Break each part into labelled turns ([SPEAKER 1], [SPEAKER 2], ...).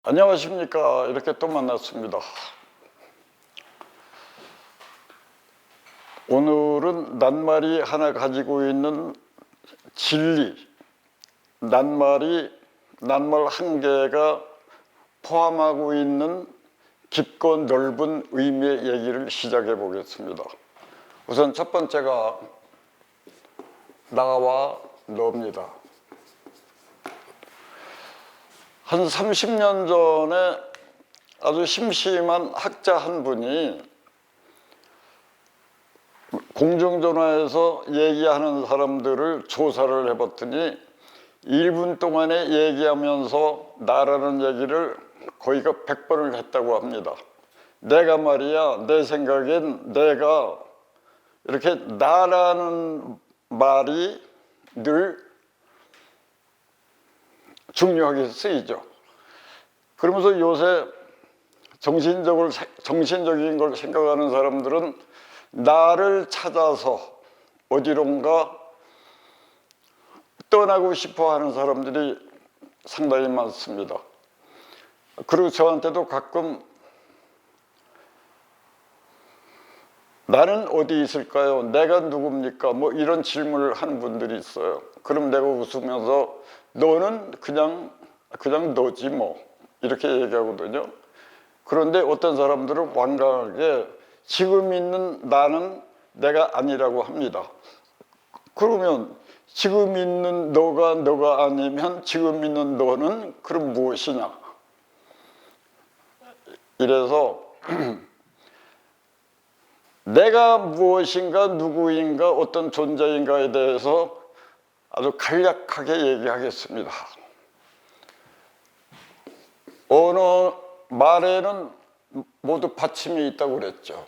[SPEAKER 1] 안녕하십니까. 이렇게 또 만났습니다. 오늘은 낱말이 하나 가지고 있는 진리, 낱말 한 개가 포함하고 있는 깊고 넓은 의미의 얘기를 시작해 보겠습니다. 우선 첫 번째가 나와 너입니다. 한 30년 전에 아주 심심한 학자 한 분이 공중전화에서 얘기하는 사람들을 조사를 해봤더니 1분 동안에 얘기하면서 나라는 얘기를 거의 100번을 했다고 합니다. 내가 말이야, 내 생각엔 내가 이렇게 나라는 말이 늘 중요하게 쓰이죠. 그러면서 요새 정신적인 걸 생각하는 사람들은 나를 찾아서 어디론가 떠나고 싶어 하는 사람들이 상당히 많습니다. 그리고 저한테도 가끔 나는 어디 있을까요? 내가 누굽니까? 뭐 이런 질문을 하는 분들이 있어요. 그럼 내가 웃으면서 너는 그냥 너지 뭐 이렇게 얘기하거든요. 그런데 어떤 사람들은 완강하게 지금 있는 나는 내가 아니라고 합니다. 그러면 지금 있는 너가 아니면 지금 있는 너는 그럼 무엇이냐? 이래서 내가 무엇인가 누구인가 어떤 존재인가에 대해서 아주 간략하게 얘기하겠습니다. 어느 말에는 모두 받침이 있다고 그랬죠.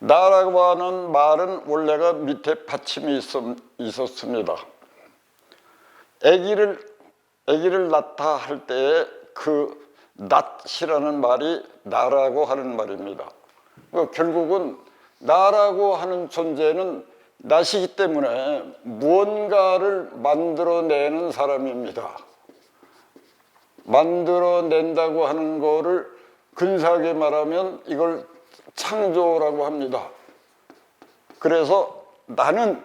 [SPEAKER 1] 나라고 하는 말은 원래가 밑에 받침이 있었습니다. 아기를 낳다 할 때에 그 낫이라는 말이 나라고 하는 말입니다. 결국은 나라고 하는 존재는 나시기 때문에 무언가를 만들어내는 사람입니다. 만들어낸다고 하는 거를 근사하게 말하면 이걸 창조라고 합니다. 그래서 나는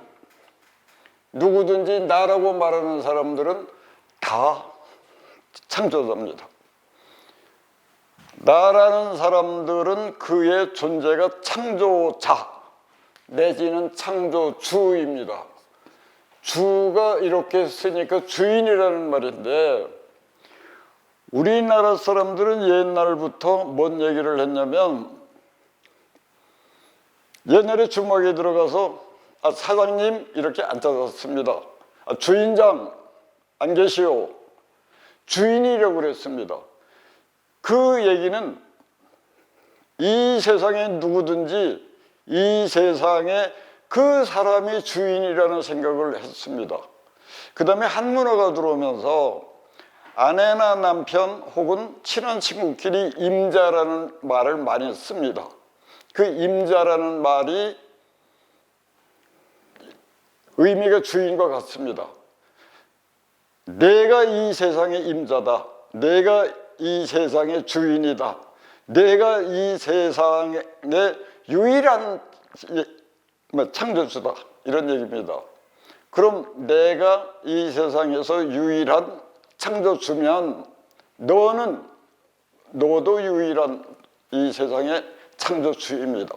[SPEAKER 1] 누구든지 나라고 말하는 사람들은 다 창조자입니다. 나라는 사람들은 그의 존재가 창조자 내지는 창조주입니다. 주가 이렇게 쓰니까 주인이라는 말인데 우리나라 사람들은 옛날부터 뭔 얘기를 했냐면 옛날에 주막에 들어가서 사장님 이렇게 앉아섰습니다. 주인장 안 계시오. 주인이라고 그랬습니다. 그 얘기는 이 세상에 누구든지 이 세상에 그 사람이 주인이라는 생각을 했습니다. 그 다음에 한문화가 들어오면서 아내나 남편 혹은 친한 친구끼리 임자라는 말을 많이 씁니다. 그 임자라는 말이 의미가 주인과 같습니다. 내가 이 세상의 임자다. 내가 이 세상의 주인이다. 내가 이 세상의 유일한 창조주다. 이런 얘기입니다. 그럼 내가 이 세상에서 유일한 창조주면 너도 유일한 이 세상의 창조주입니다.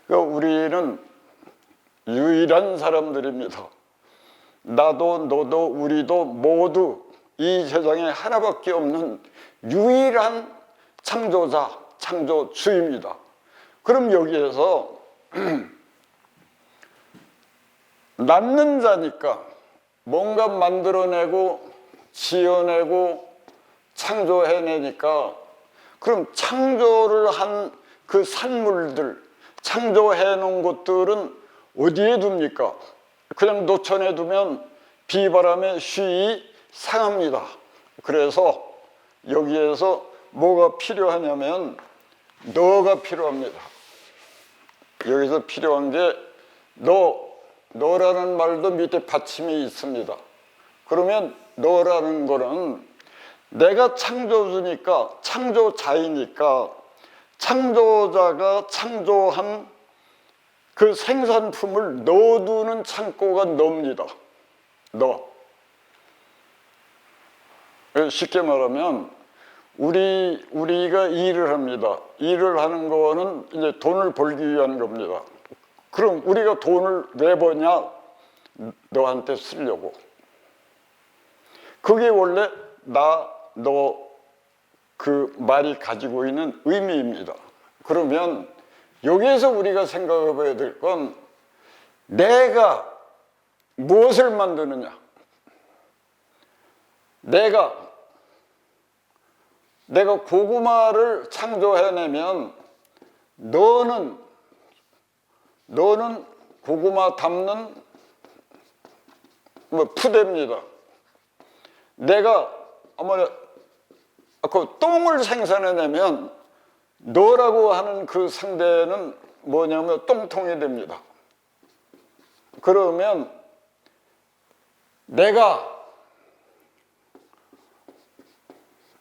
[SPEAKER 1] 그러니까 우리는 유일한 사람들입니다. 나도 너도 우리도 모두 이 세상에 하나밖에 없는 유일한 창조자, 창조주입니다. 그럼 여기에서 낳는 자니까 뭔가 만들어내고 지어내고 창조해내니까 그럼 창조를 한 그 산물들, 창조해놓은 것들은 어디에 둡니까? 그냥 노천에 두면 비바람에 쉬이 상합니다. 그래서 여기에서 뭐가 필요하냐면 너가 필요합니다. 여기서 필요한 게 너라는 말도 밑에 받침이 있습니다. 그러면 너라는 거는 내가 창조주니까, 창조자이니까 창조자가 창조한 그 생산품을 넣어두는 창고가 너입니다. 너. 쉽게 말하면 우리가 일을 합니다. 일을 하는 거는 이제 돈을 벌기 위한 겁니다. 그럼 우리가 돈을 왜 버냐? 너한테 쓰려고. 그게 원래 너 그 말이 가지고 있는 의미입니다. 그러면 여기에서 우리가 생각해 봐야 될 건 내가 무엇을 만드느냐? 내가 고구마를 창조해내면 너는 고구마 담는 푸대입니다. 내가 그 똥을 생산해내면 너라고 하는 그 상대는 뭐냐면 똥통이 됩니다. 그러면 내가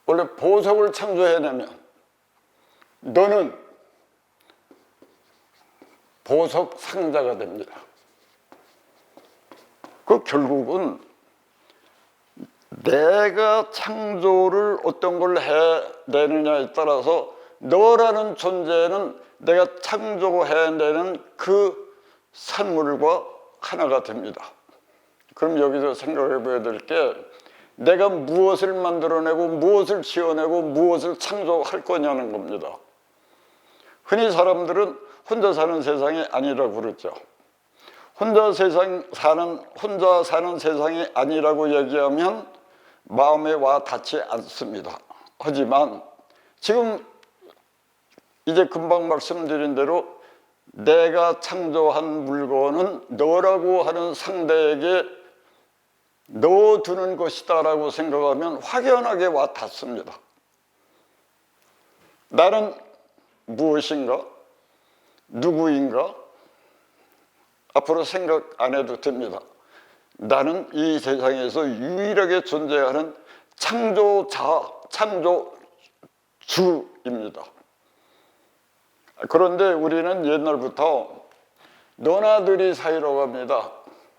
[SPEAKER 1] 원래 보석을 창조해내면 너는 보석 상자가 됩니다. 그 결국은 내가 창조를 어떤 걸 해내느냐에 따라서 너라는 존재는 내가 창조해내는 그 산물과 하나가 됩니다. 그럼 여기서 생각해 봐야 될 게 내가 무엇을 만들어내고 무엇을 지어내고 무엇을 창조할 거냐는 겁니다. 흔히 사람들은 혼자 사는 세상이 아니라고 그러죠. 혼자 사는 세상이 아니라고 얘기하면 마음에 와 닿지 않습니다. 하지만 지금 이제 금방 말씀드린 대로 내가 창조한 물건은 너라고 하는 상대에게 넣어두는 것이다 라고 생각하면 확연하게 와 닿습니다. 나는 무엇인가? 누구인가? 앞으로 생각 안 해도 됩니다. 나는 이 세상에서 유일하게 존재하는 창조자, 창조주입니다. 그런데 우리는 옛날부터 너나들이 사이라고 합니다.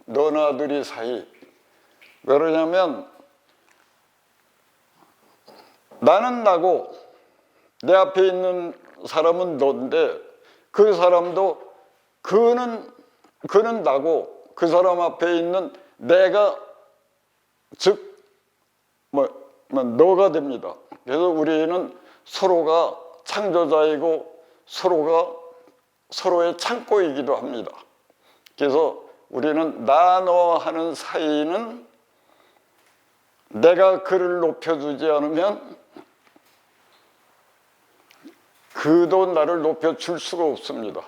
[SPEAKER 1] 너나들이 사이. 왜 그러냐면 나는 나고 내 앞에 있는 사람은 너인데 그 사람도 그는 나고 그 사람 앞에 있는 내가 즉 너가 됩니다. 그래서 우리는 서로가 창조자이고 서로가 서로의 창고이기도 합니다. 그래서 우리는 나 너 하는 사이는 내가 그를 높여주지 않으면 그도 나를 높여줄 수가 없습니다.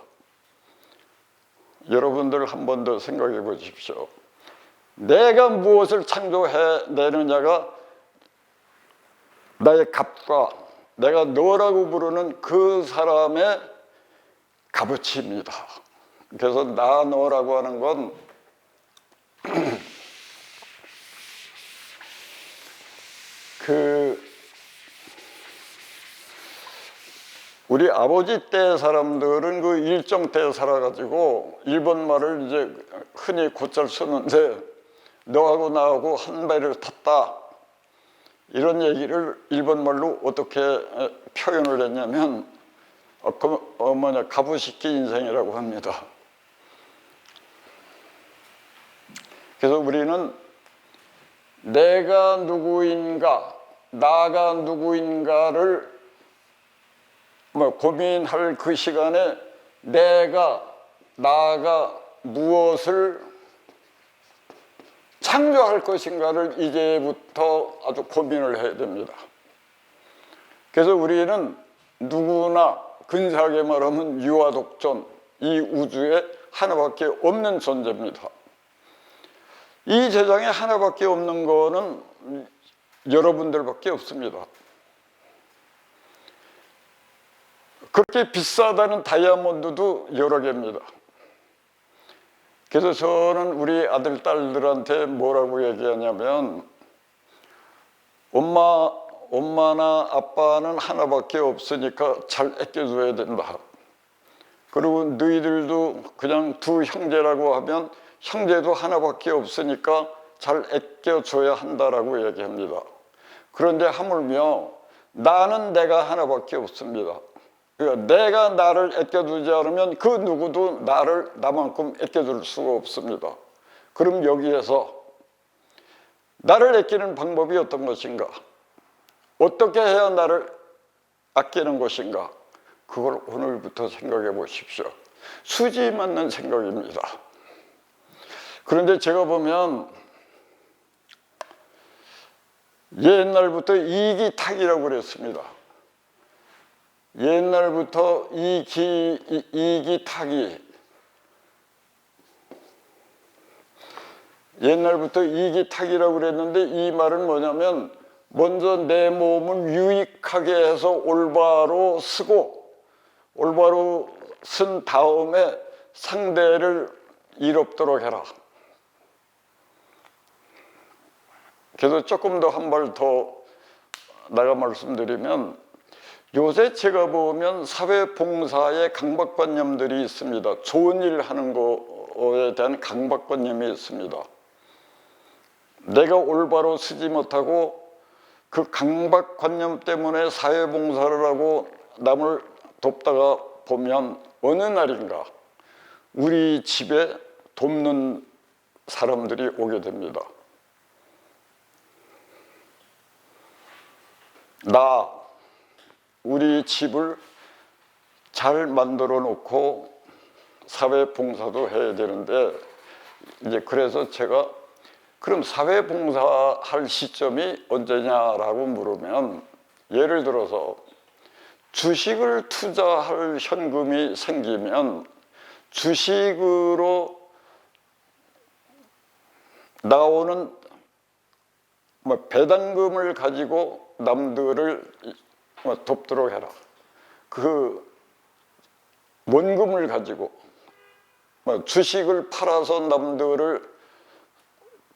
[SPEAKER 1] 여러분들 한 번 더 생각해 보십시오. 내가 무엇을 창조해내느냐가 나의 값과 내가 너라고 부르는 그 사람의 값어치입니다. 그래서 나 너라고 하는 건 우리 아버지 때 사람들은 그 일정 때 살아가지고 일본 말을 이제 흔히 곧잘 썼는데 너하고 나하고 한 배를 탔다 이런 얘기를 일본 말로 어떻게 표현을 했냐면 가부시키 인생이라고 합니다. 그래서 우리는 내가 누구인가, 나가 누구인가를 고민할 그 시간에 나가 무엇을 창조할 것인가를 이제부터 아주 고민을 해야 됩니다. 그래서 우리는 누구나 근사하게 말하면 유아독존, 이 우주에 하나밖에 없는 존재입니다. 이 세상에 하나밖에 없는 거는 여러분들밖에 없습니다. 그렇게 비싸다는 다이아몬드도 여러 개입니다. 그래서 저는 우리 아들, 딸들한테 뭐라고 얘기하냐면 엄마 엄마나 아빠는 하나밖에 없으니까 잘 아껴줘야 된다. 그리고 너희들도 그냥 두 형제라고 하면 형제도 하나밖에 없으니까 잘 아껴줘야 한다라고 얘기합니다. 그런데 하물며 나는 내가 하나밖에 없습니다. 그러니까 내가 나를 아껴두지 않으면 그 누구도 나를 나만큼 아껴줄 수가 없습니다. 그럼 여기에서 나를 아끼는 방법이 어떤 것인가? 어떻게 해야 나를 아끼는 것인가? 그걸 오늘부터 생각해 보십시오. 수지 맞는 생각입니다. 그런데 제가 보면 옛날부터 이기탁이라고 그랬습니다. 옛날부터 이기탁이라고 그랬는데 이 말은 뭐냐면 먼저 내 몸을 유익하게 해서 올바로 쓰고 올바로 쓴 다음에 상대를 이롭도록 해라. 그래서 조금 더 한 발 더 나가 말씀드리면 요새 제가 보면 사회봉사에 강박관념들이 있습니다. 좋은 일 하는 거에 대한 강박관념이 있습니다. 내가 올바로 쓰지 못하고 그 강박관념 때문에 사회봉사를 하고 남을 돕다가 보면 어느 날인가 우리 집에 돕는 사람들이 오게 됩니다. 우리 집을 잘 만들어 놓고 사회봉사도 해야 되는데 이제 그래서 제가 그럼 사회봉사할 시점이 언제냐라고 물으면 예를 들어서 주식을 투자할 현금이 생기면 주식으로 나오는 배당금을 가지고 남들을 돕도록 해라. 그 원금을 가지고 주식을 팔아서 남들을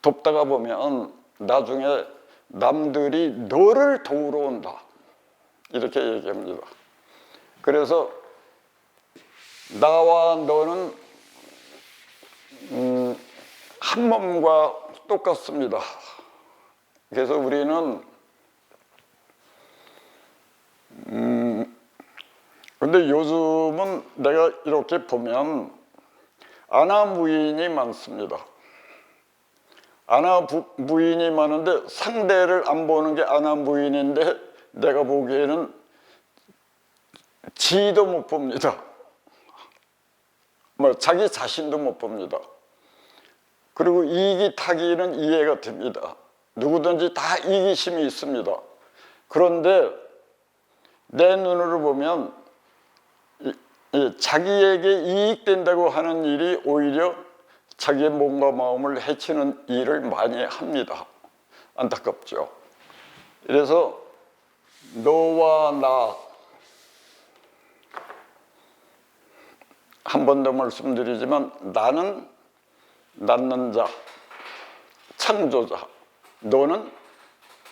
[SPEAKER 1] 돕다가 보면 나중에 남들이 너를 도우러 온다. 이렇게 얘기합니다. 그래서 나와 너는 한 몸과 똑같습니다. 그래서 우리는 근데 요즘은 내가 이렇게 보면 아나무인이 많습니다. 아나무인이 많은데 상대를 안 보는 게 아나무인인데 내가 보기에는 지도 못 봅니다. 자기 자신도 못 봅니다. 그리고 이기타기는 이해가 됩니다. 누구든지 다 이기심이 있습니다. 그런데 내 눈으로 보면 자기에게 이익된다고 하는 일이 오히려 자기의 몸과 마음을 해치는 일을 많이 합니다. 안타깝죠. 그래서 너와 나 한 번 더 말씀드리지만 나는 낳는 자, 창조자, 너는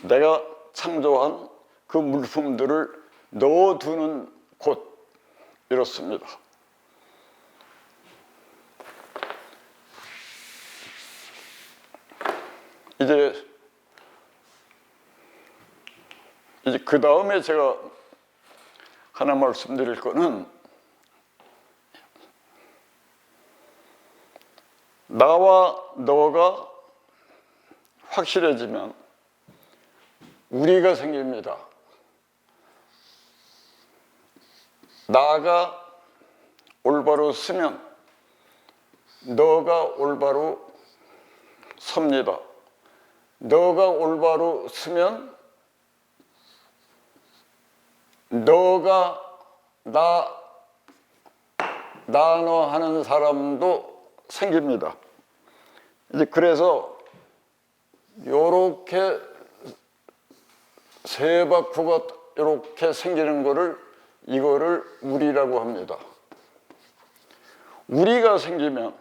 [SPEAKER 1] 내가 창조한 그 물품들을 넣어두는 곳, 이렇습니다. 이제 그 다음에 제가 하나 말씀드릴 거는 나와 너가 확실해지면 우리가 생깁니다. 나가 올바로 쓰면 너가 올바로 섭니다. 너가 올바로 쓰면 너가 너 하는 사람도 생깁니다. 이제 그래서 요렇게 세 바퀴가 이렇게 생기는 거를 이거를 우리라고 합니다. 우리가 생기면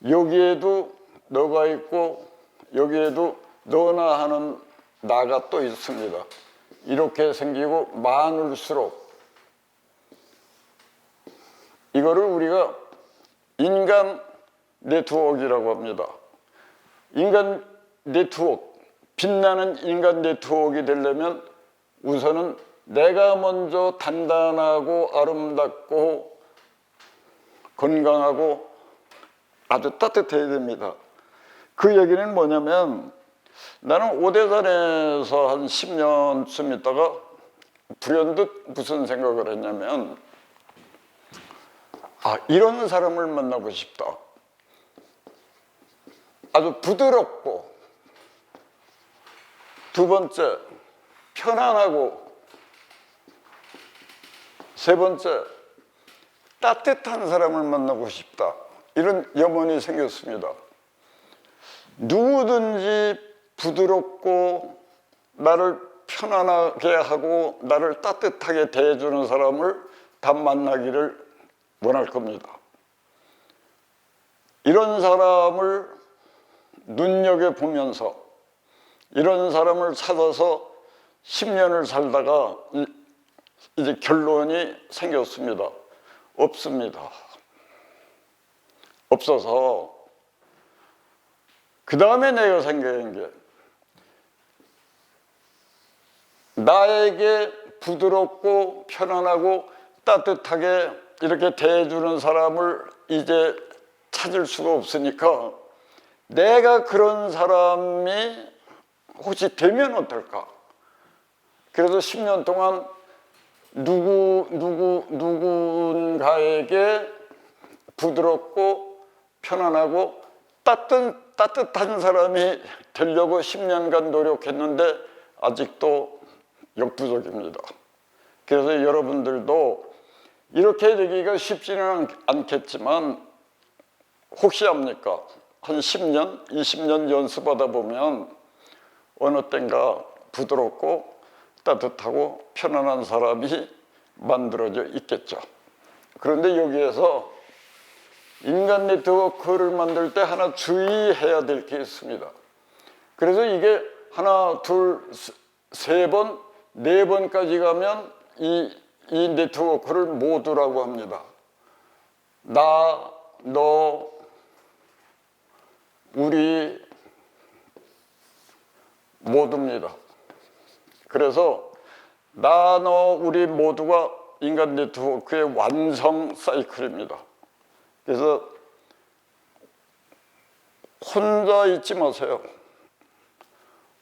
[SPEAKER 1] 여기에도 너가 있고 여기에도 너나 하는 나가 또 있습니다. 이렇게 생기고 많을수록 이거를 우리가 인간 네트워크이라고 합니다. 인간 네트워크, 빛나는 인간 네트워크가 되려면 우선은 내가 먼저 단단하고 아름답고 건강하고 아주 따뜻해야 됩니다. 그 얘기는 뭐냐면 나는 오대산에서 한 10년쯤 있다가 불현듯 무슨 생각을 했냐면 이런 사람을 만나고 싶다. 아주 부드럽고 두 번째 편안하고 세 번째 따뜻한 사람을 만나고 싶다. 이런 염원이 생겼습니다. 누구든지 부드럽고 나를 편안하게 하고 나를 따뜻하게 대해주는 사람을 다 만나기를 원할 겁니다. 이런 사람을 눈여겨보면서 이런 사람을 찾아서 10년을 살다가 이제 결론이 생겼습니다. 없습니다. 없어서 그 다음에 내가 생각한 게 나에게 부드럽고 편안하고 따뜻하게 이렇게 대해주는 사람을 이제 찾을 수가 없으니까 내가 그런 사람이 혹시 되면 어떨까? 그래서 10년 동안 누군가에게 부드럽고 편안하고 따뜻한 사람이 되려고 10년간 노력했는데 아직도 역부족입니다. 그래서 여러분들도 이렇게 되기가 쉽지는 않겠지만 혹시 합니까? 한 10년, 20년 연습하다 보면 어느 땐가 부드럽고 따뜻하고 편안한 사람이 만들어져 있겠죠. 그런데 여기에서 인간 네트워크를 만들 때 하나 주의해야 될 게 있습니다. 그래서 이게 하나, 둘, 세 번, 네 번까지 가면 이 네트워크를 모두라고 합니다. 나, 너, 우리 모두입니다. 그래서 나, 너, 우리 모두가 인간 네트워크의 완성 사이클입니다. 그래서 혼자 있지 마세요.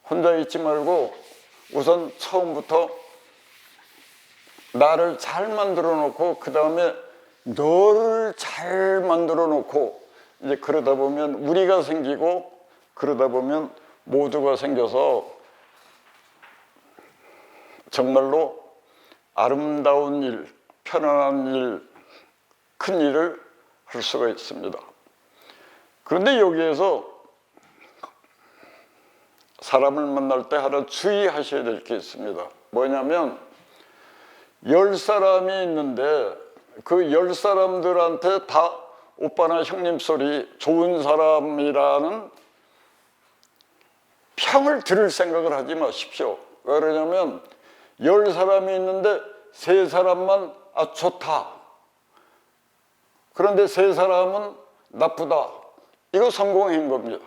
[SPEAKER 1] 혼자 있지 말고 우선 처음부터 나를 잘 만들어 놓고 그 다음에 너를 잘 만들어 놓고 이제 그러다 보면 우리가 생기고 그러다 보면 모두가 생겨서 정말로 아름다운 일, 편안한 일, 큰 일을 할 수가 있습니다. 그런데 여기에서 사람을 만날 때 하나 주의하셔야 될 게 있습니다. 뭐냐면 10사람이 있는데 그 10사람들한테 다 오빠나 형님 소리 좋은 사람이라는 평을 들을 생각을 하지 마십시오. 왜 그러냐면 10사람이 있는데 3사람만 좋다. 그런데 3사람은 나쁘다. 이거 성공한 겁니다.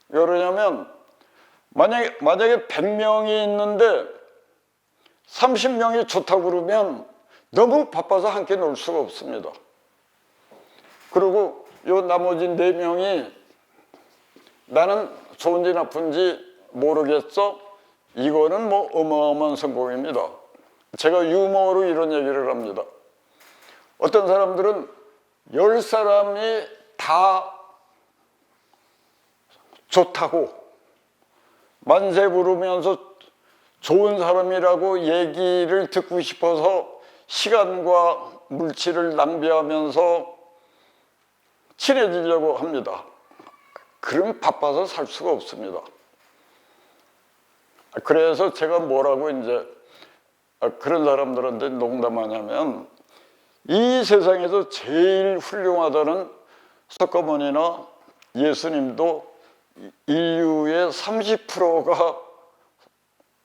[SPEAKER 1] 왜 그러냐면 만약에 100명이 있는데 30명이 좋다고 그러면 너무 바빠서 함께 놀 수가 없습니다. 그리고 요 나머지 4명이 나는 좋은지 나쁜지 모르겠어? 이거는 뭐 어마어마한 성공입니다. 제가 유머로 이런 얘기를 합니다. 어떤 사람들은 10사람이 다 좋다고 만세 부르면서 좋은 사람이라고 얘기를 듣고 싶어서 시간과 물질을 낭비하면서 친해지려고 합니다. 그럼 바빠서 살 수가 없습니다. 그래서 제가 뭐라고 이제 그런 사람들한테 농담하냐면 이 세상에서 제일 훌륭하다는 석가모니나 예수님도 인류의 30%가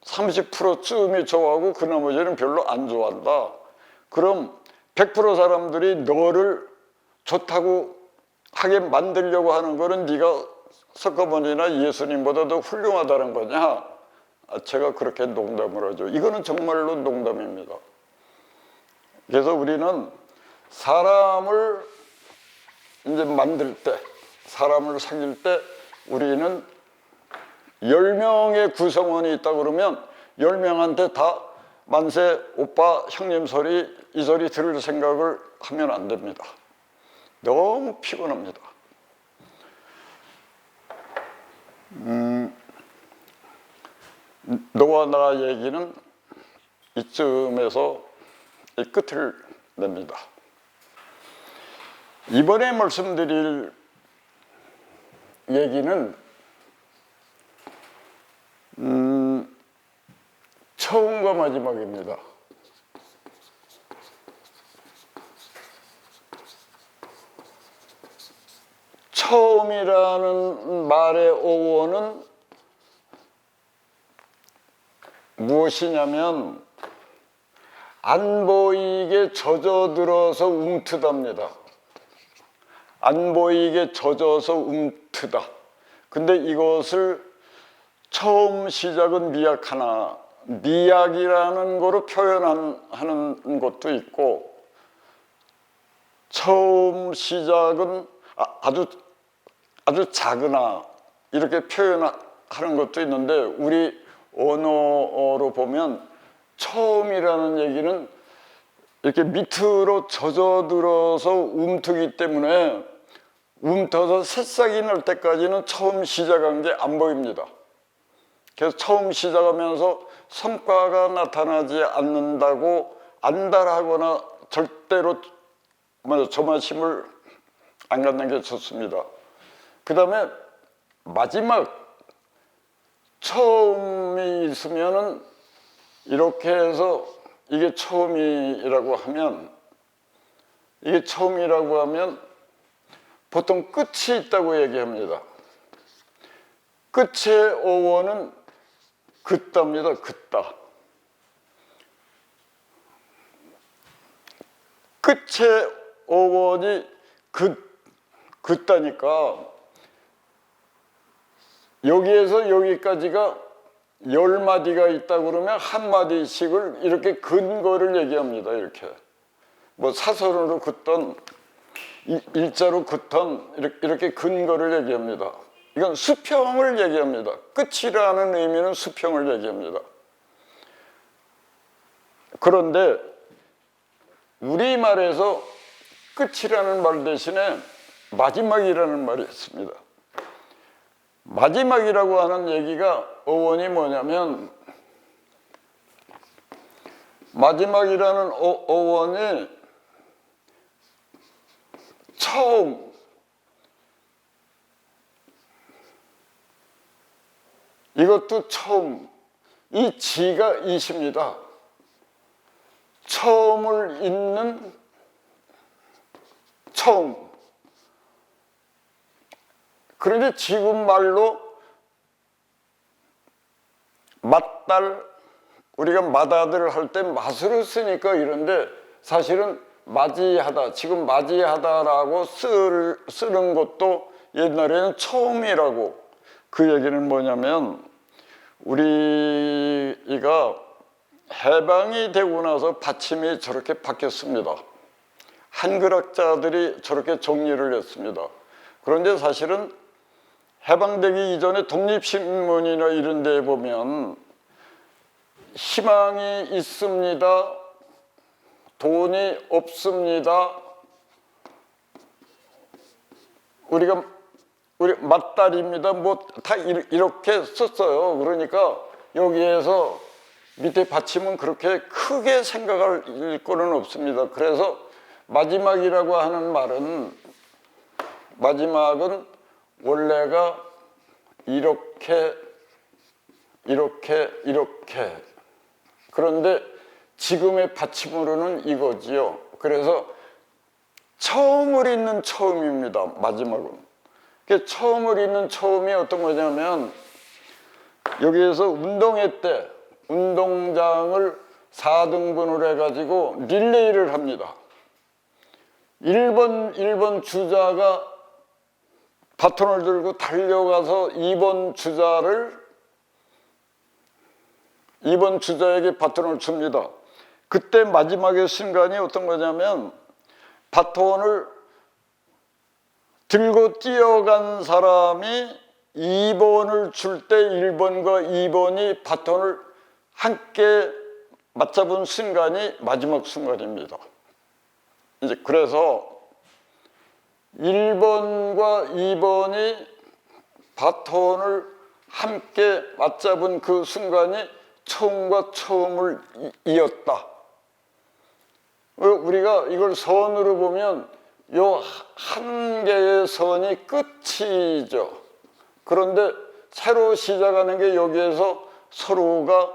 [SPEAKER 1] 30%쯤이 좋아하고 그 나머지는 별로 안 좋아한다. 그럼 100% 사람들이 너를 좋다고 하게 만들려고 하는 거는 네가 석가모니나 예수님보다 더 훌륭하다는 거냐? 제가 그렇게 농담을 하죠. 이거는 정말로 농담입니다. 그래서 우리는 사람을 이제 만들 때, 사람을 사귈 때 우리는 10명의 구성원이 있다 그러면 10명한테 다 만세, 오빠, 형님 소리, 이 소리 들을 생각을 하면 안 됩니다. 너무 피곤합니다. 너와 나 얘기는 이쯤에서 끝을 냅니다. 이번에 말씀드릴 얘기는 처음과 마지막입니다. 처음이라는 말의 어원은 무엇이냐면 안 보이게 젖어들어서 움트답니다. 안 보이게 젖어서 움트다. 근데 이것을 처음 시작은 미약하나 미약이라는 거로 표현하는 것도 있고 처음 시작은 아주 작으나 이렇게 표현하는 것도 있는데 우리 언어로 보면 처음이라는 얘기는 이렇게 밑으로 젖어들어서 움트기 때문에 움터서 새싹이 날 때까지는 처음 시작한 게 안 보입니다. 그래서 처음 시작하면서 성과가 나타나지 않는다고 안달하거나 절대로 조마심을 안 갖는 게 좋습니다. 그 다음에 마지막 처음이 있으면은 이렇게 해서 이게 처음이라고 하면 보통 끝이 있다고 얘기합니다. 끝의 어원은 긋다입니다. 긋다. 끝의 어원이 긋다니까 여기에서 여기까지가 10마디가 있다 그러면 한 마디씩을 이렇게 근거를 얘기합니다. 이렇게 뭐 사선으로 긋던 일자로 긋던 이렇게 근거를 얘기합니다. 이건 수평을 얘기합니다. 끝이라는 의미는 수평을 얘기합니다. 그런데 우리말에서 끝이라는 말 대신에 마지막이라는 말이 있습니다. 마지막이라고 하는 얘기가 어원이 뭐냐면 마지막이라는 어원이 처음, 이것도 처음, 이 지가 이십니다. 처음을 잇는 처음. 그런데 지금 말로 맞달, 우리가 맏아들 할 때 맞으로 쓰니까 이런데 사실은 맞이하다, 지금 맞이하다라고 쓰는 것도 옛날에는 처음이라고. 그 얘기는 뭐냐면 우리가 해방이 되고 나서 받침이 저렇게 바뀌었습니다. 한글학자들이 저렇게 정리를 했습니다. 그런데 사실은 해방되기 이전에 독립신문이나 이런 데 보면 희망이 있습니다, 돈이 없습니다, 우리 맞달입니다, 뭐 다 이렇게 썼어요. 그러니까 여기에서 밑에 받침은 그렇게 크게 생각할 거는 없습니다. 그래서 마지막이라고 하는 말은 마지막은 원래가 이렇게 그런데 지금의 받침으로는 이거지요. 그래서 처음을 잇는 처음입니다. 마지막은. 처음을 잇는 처음이 어떤 거냐면 여기에서 운동회 때 운동장을 4등분을 해가지고 릴레이를 합니다. 1번 주자가 바톤을 들고 달려가서 2번 주자에게 바톤을 줍니다. 그때 마지막의 순간이 어떤 거냐면 바톤을 들고 뛰어간 사람이 2번을 줄 때 1번과 2번이 바톤을 함께 맞잡은 순간이 마지막 순간입니다. 이제 그래서 1번과 2번이 바톤을 함께 맞잡은 그 순간이 처음과 처음을 이었다. 우리가 이걸 선으로 보면 요 한 개의 선이 끝이죠. 그런데 새로 시작하는 게 여기에서 서로가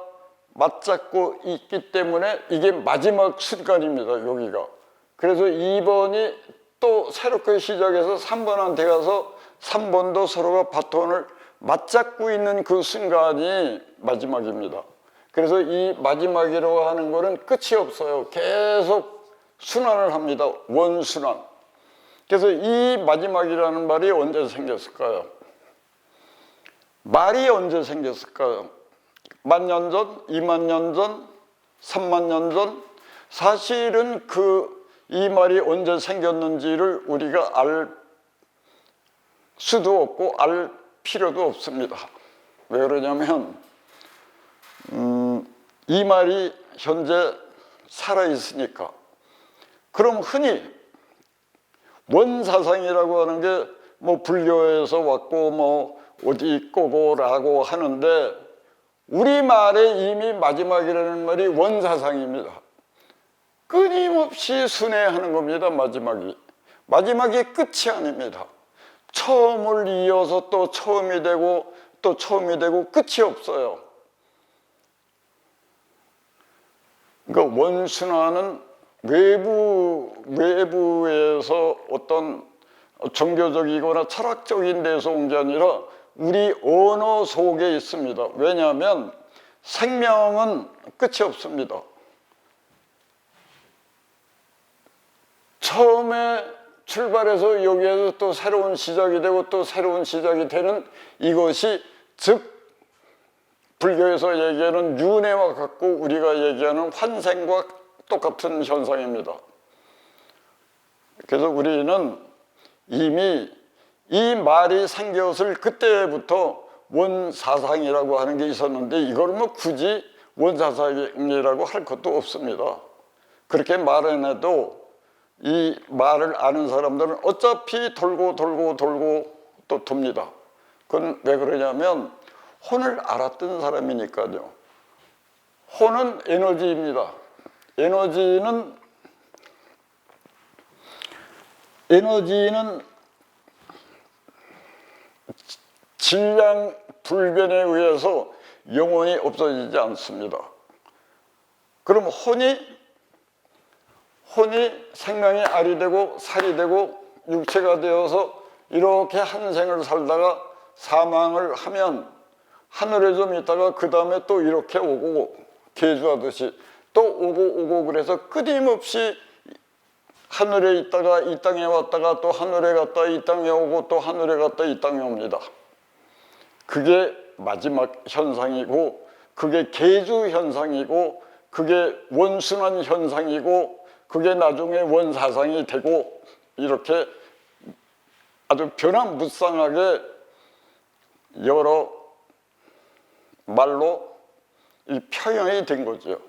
[SPEAKER 1] 맞잡고 있기 때문에 이게 마지막 순간입니다. 여기가. 그래서 2번이 또 새롭게 시작해서 3번한테 가서 3번도 서로가 바톤을 맞잡고 있는 그 순간이 마지막입니다. 그래서 이 마지막이라고 하는 거는 끝이 없어요. 계속 순환을 합니다. 원순환. 그래서 이 마지막이라는 말이 언제 생겼을까요? 말이 언제 생겼을까요? 10,000년 전, 20,000년 전, 30,000년 전? 사실은 이 말이 언제 생겼는지를 우리가 알 수도 없고 알 필요도 없습니다. 왜 그러냐면 이 말이 현재 살아있으니까. 그럼 흔히 원사상이라고 하는 게 뭐 불교에서 왔고 뭐 어디 거고라고 하는데 우리말에 이미 마지막이라는 말이 원사상입니다. 끊임없이 순회하는 겁니다. 마지막이 끝이 아닙니다. 처음을 이어서 또 처음이 되고 또 처음이 되고 끝이 없어요. 그러니까 원순환은 외부에서 어떤 종교적이거나 철학적인 데서 온 게 아니라 우리 언어 속에 있습니다. 왜냐하면 생명은 끝이 없습니다. 처음에 출발해서 여기에서 또 새로운 시작이 되고 또 새로운 시작이 되는 이것이 즉 불교에서 얘기하는 윤회와 같고 우리가 얘기하는 환생과 똑같은 현상입니다. 그래서 우리는 이미 이 말이 생겼을 그때부터 원사상이라고 하는 게 있었는데 이걸 뭐 굳이 원사상이라고 할 것도 없습니다. 그렇게 말 안 해도 이 말을 아는 사람들은 어차피 돌고 또 돕니다. 그건 왜 그러냐면 혼을 알았던 사람이니까요. 혼은 에너지입니다. 에너지는 질량 불변에 의해서 영원히 없어지지 않습니다. 그럼 혼이 생명이 알이 되고 살이 되고 육체가 되어서 이렇게 한 생을 살다가 사망을 하면 하늘에 좀 있다가 그 다음에 또 이렇게 오고 계주하듯이 또 오고 그래서 끊임없이 하늘에 있다가 이 땅에 왔다가 또 하늘에 갔다 이 땅에 오고 또 하늘에 갔다 이 땅에 옵니다. 그게 마지막 현상이고 그게 계주 현상이고 그게 원순환 현상이고 그게 나중에 원사상이 되고 이렇게 아주 변화무쌍하게 여러 말로 표현이 된 거죠.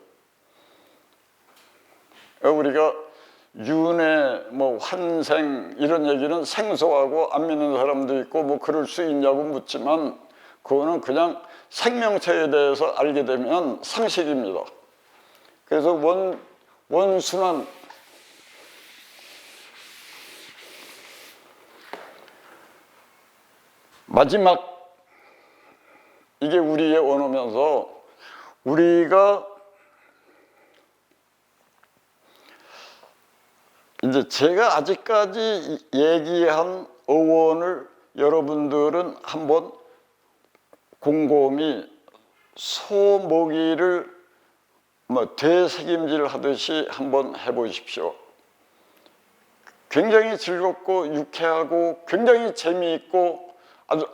[SPEAKER 1] 우리가 윤회, 뭐 환생 이런 얘기는 생소하고 안 믿는 사람도 있고 뭐 그럴 수 있냐고 묻지만 그거는 그냥 생명체에 대해서 알게 되면 상식입니다. 그래서 원순환 마지막 이게 우리의 언어면서 우리가 이제 제가 아직까지 얘기한 어원을 여러분들은 한번 곰곰이 소먹이를 되새김질 하듯이 한번 해보십시오. 굉장히 즐겁고 유쾌하고 굉장히 재미있고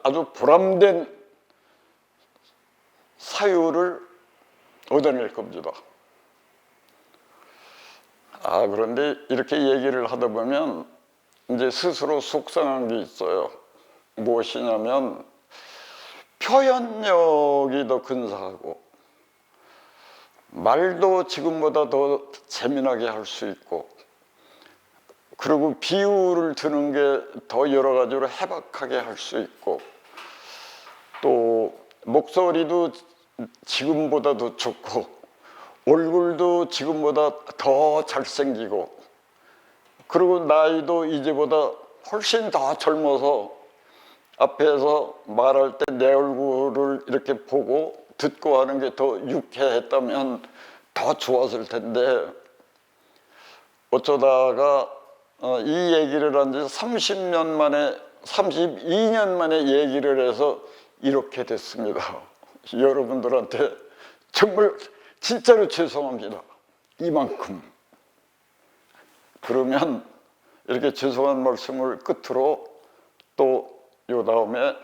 [SPEAKER 1] 아주 보람된 사유를 얻어낼 겁니다. 그런데 이렇게 얘기를 하다 보면 이제 스스로 속상한 게 있어요. 무엇이냐면 표현력이 더 근사하고 말도 지금보다 더 재미나게 할 수 있고, 그리고 비유를 드는 게 더 여러 가지로 해박하게 할 수 있고, 또 목소리도 지금보다 더 좋고 얼굴도 지금보다 더 잘생기고, 그리고 나이도 이제보다 훨씬 더 젊어서 앞에서 말할 때 내 얼굴을 이렇게 보고 듣고 하는 게 더 유쾌했다면 더 좋았을 텐데, 어쩌다가 이 얘기를 한 지 30년 만에 32년 만에 얘기를 해서 이렇게 됐습니다. 여러분들한테 정말 진짜로 죄송합니다. 이만큼. 그러면 이렇게 죄송한 말씀을 끝으로 또 요 다음에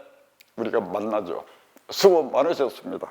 [SPEAKER 1] 우리가 만나죠. 수고 많으셨습니다.